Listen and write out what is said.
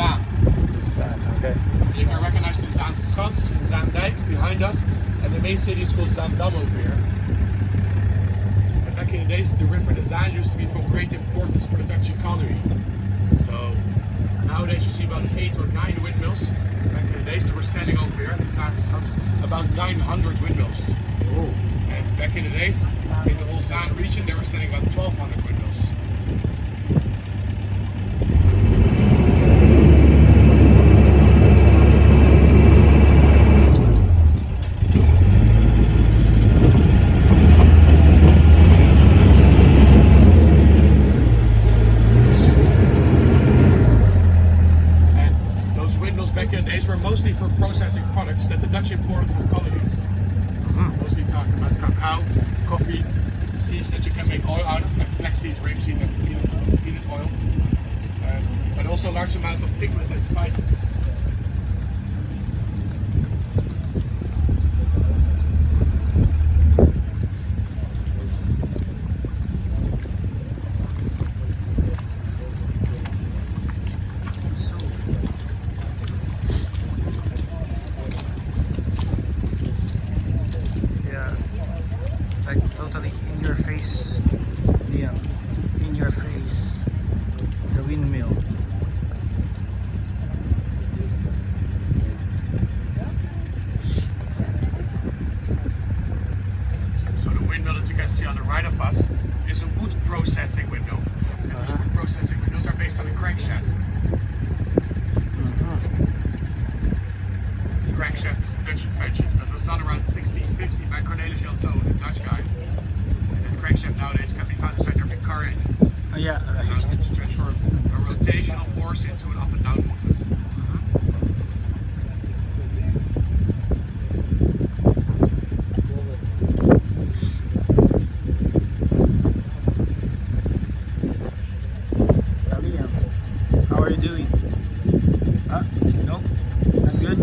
Zaan. Okay. You can recognize the Zaanse Schans, the Zaandijk behind us, and the main city is called Amsterdam over here. And back in the days, the river the Zaan used to be from great importance for the Dutch economy. So nowadays you see about 8 or 9 windmills. Back in the days, they were standing over here at the Zaanse Schans, about 900 windmills. Oh. And back in the days, in the whole Zaan region, they were standing about 1,200 windmills. Back in the days were mostly for processing products that the Dutch imported from colonies. So mostly talking about cacao, coffee, seeds that you can make oil out of, like flaxseed, rapeseed, and peanut oil. But also a large amount of pigment and spices. Like totally in your face, yeah, in your face, the windmill. So the windmill that you can see on the right of us is a wood processing windmill. And those wood processing windows are based on a crankshaft. The crankshaft is a Dutch invention that was done around 1650 by Cornelis Jansso, a Dutch guy. And the crankshaft nowadays can be found inside every car engine. Yeah. Allows it to transfer a rotational force into an up and down movement. How are you doing? No? Not good?